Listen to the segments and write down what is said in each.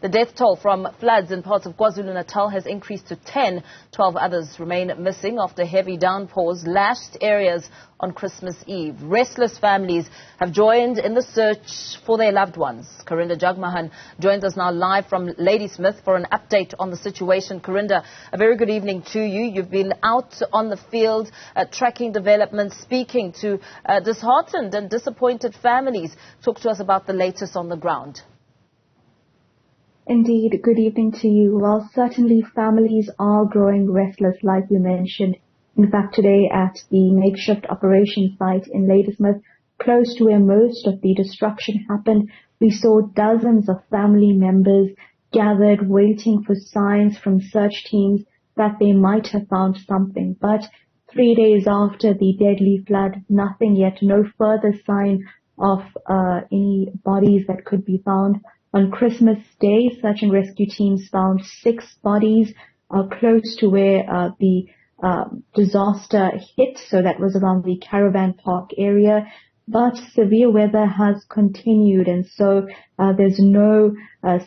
The death toll from floods in parts of KwaZulu-Natal has increased to 10. 12 others remain missing after heavy downpours lashed areas on Christmas Eve. Restless families have joined in the search for their loved ones. Karinda Jagmohan joins us now live from Ladysmith for an update on the situation. Karinda, a very good evening to you. You've been out on the field tracking developments, speaking to disheartened and disappointed families. Talk to us about the latest on the ground. Indeed, good evening to you. Well, certainly families are growing restless, like you mentioned. In fact, today at the makeshift operation site in Ladysmith, close to where most of the destruction happened, we saw dozens of family members gathered waiting for signs from search teams that they might have found something. But 3 days after the deadly flood, nothing yet, no further sign of any bodies that could be found. On Christmas Day, search and rescue teams found 6 bodies close to where the disaster hit. So that was around the caravan park area. But severe weather has continued, and so there's no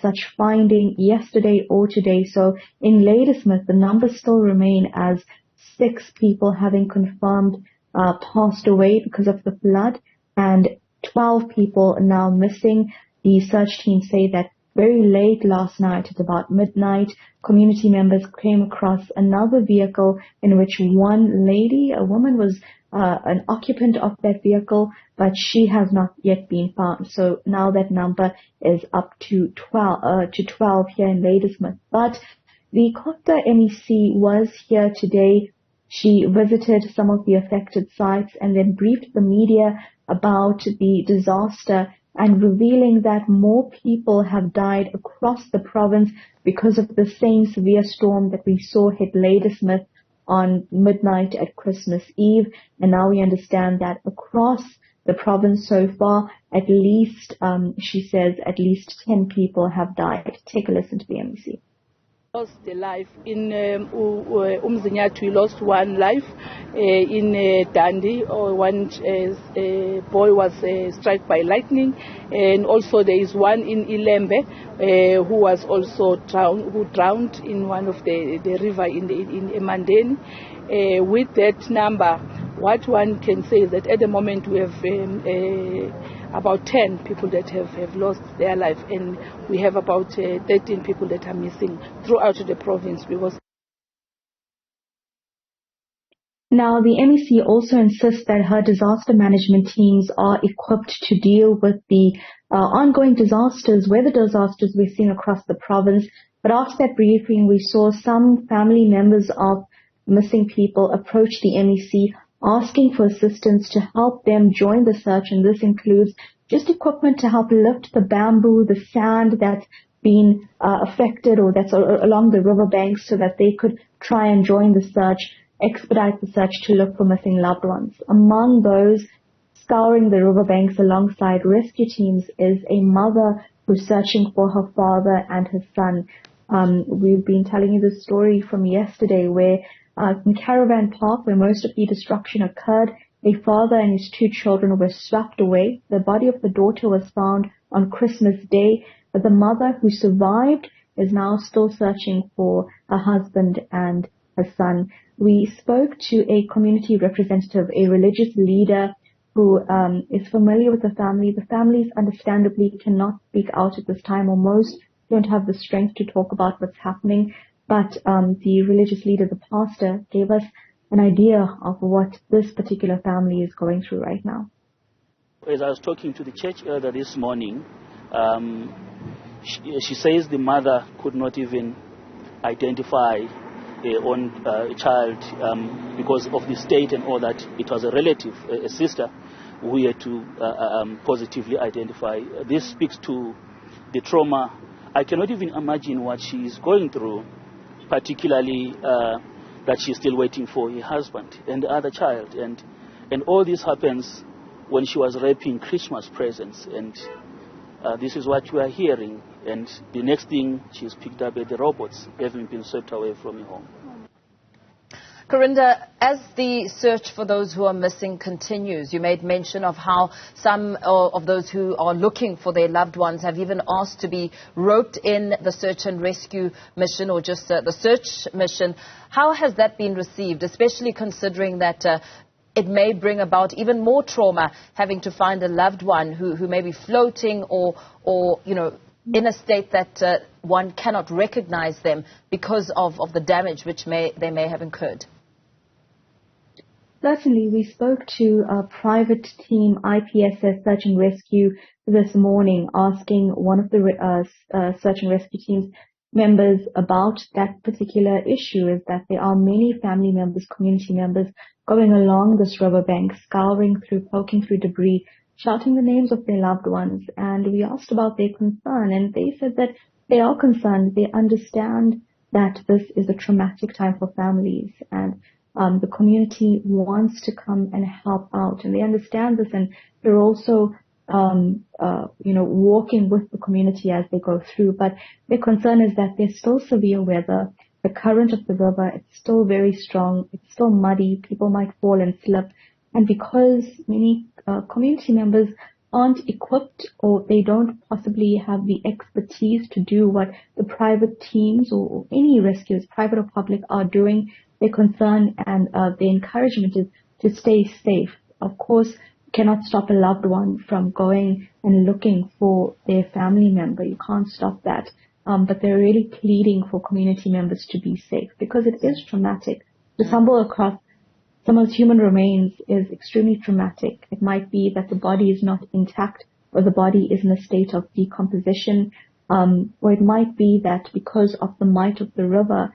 such finding yesterday or today. So in Ladysmith, the numbers still remain as 6 people having confirmed passed away because of the flood, and 12 people now missing. The search team say that very late last night, at about midnight, community members came across another vehicle in which one lady, a woman, was an occupant of that vehicle, but she has not yet been found. So now that number is up to 12 here in Ladysmith. But the Kota MEC was here today. She visited some of the affected sites and then briefed the media about the disaster, and revealing that more people have died across the province because of the same severe storm that we saw hit Ladysmith on midnight at Christmas Eve. And now we understand that across the province so far, at least, she says, at least 10 people have died. Take a listen to the MEC. Lost the life in Umzinyatu. We lost one life in Dandi. One boy was struck by lightning, and also there is one in Ilembe who was also drowned in one of the river in Emandeni. With that number, what one can say is that at the moment we have about 10 people that have lost their life, and we have about 13 people that are missing throughout the province. Now, the MEC also insists that her disaster management teams are equipped to deal with the ongoing disasters, weather disasters we're seeing across the province. But after that briefing, we saw some family members of missing people approach the MEC asking for assistance to help them join the search, and this includes just equipment to help lift the bamboo, the sand that's been affected or that's along the riverbanks, so that they could try and join the search, expedite the search to look for missing loved ones. Among those scouring the riverbanks alongside rescue teams is a mother who's searching for her father and her son. We've been telling you the story from yesterday where in Caravan Park, where most of the destruction occurred, a father and his 2 children were swept away. The body of the daughter was found on Christmas Day, but the mother who survived is now still searching for her husband and her son. We spoke to a community representative, a religious leader who is familiar with the family. The families understandably cannot speak out at this time, or most don't have the strength to talk about what's happening. But the religious leader, the pastor, gave us an idea of what this particular family is going through right now. As I was talking to the church elder this morning, she says the mother could not even identify her own child because of the state and all that. It was a relative, a sister, who we had to positively identify. This speaks to the trauma. I cannot even imagine what she is going through, particularly that she's still waiting for her husband and the other child. And all this happens when she was wrapping Christmas presents. And this is what we are hearing. And the next thing, she's picked up at the robots, having been swept away from her home. Karinda, as the search for those who are missing continues, you made mention of how some of those who are looking for their loved ones have even asked to be roped in the search and rescue mission, or just the search mission. How has that been received, especially considering that it may bring about even more trauma, having to find a loved one who may be floating or you know, in a state that one cannot recognize them because of the damage which they may have incurred? Certainly, we spoke to a private team, IPSS Search and Rescue, this morning, asking one of the Search and Rescue team's members about that particular issue, is that there are many family members, community members, going along this riverbank, scouring through, poking through debris, shouting the names of their loved ones. And we asked about their concern, and they said that they are concerned. They understand that this is a traumatic time for families, and the community wants to come and help out, and they understand this, and they're also, you know, walking with the community as they go through. But their concern is that there's still severe weather. The current of the river, it's still very strong. It's still muddy. People might fall and slip. And because many community members aren't equipped, or they don't possibly have the expertise to do what the private teams or any rescuers, private or public, are doing, their concern and their encouragement is to stay safe. Of course, you cannot stop a loved one from going and looking for their family member. You can't stop that. But they're really pleading for community members to be safe, because it is traumatic. To stumble across someone's human remains is extremely traumatic. It might be that the body is not intact, or the body is in a state of decomposition, or it might be that because of the might of the river,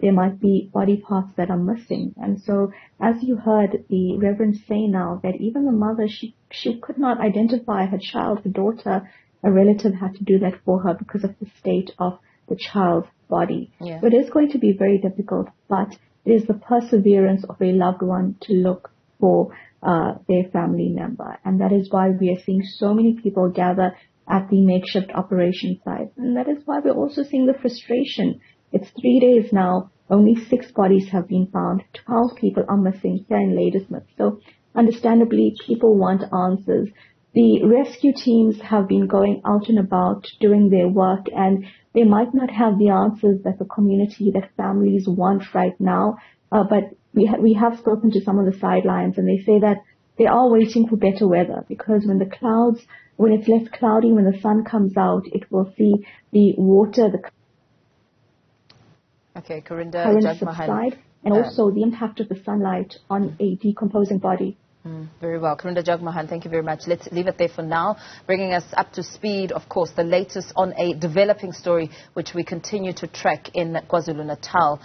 there might be body parts that are missing. And so, as you heard the Reverend say now, that even the mother, she could not identify her child, her daughter. A relative had to do that for her because of the state of the child's body. Yeah. So it is going to be very difficult, but it is the perseverance of a loved one to look for their family member. And that is why we are seeing so many people gather at the makeshift operation site. And that is why we're also seeing the frustration. It's 3 days now. Only 6 bodies have been found. 12 people are missing here in Ladysmith. So understandably, people want answers. The rescue teams have been going out and about doing their work, and they might not have the answers that the community, that families want right now. But we have spoken to some of the sidelines, and they say that they are waiting for better weather, because when it's less cloudy, when the sun comes out, it will see the water, the Karinda current Jagmohan, subside, and also the impact of the sunlight on a decomposing body. Very well. Karinda Jagmohan, thank you very much. Let's leave it there for now, bringing us up to speed, of course, the latest on a developing story which we continue to track in KwaZulu-Natal.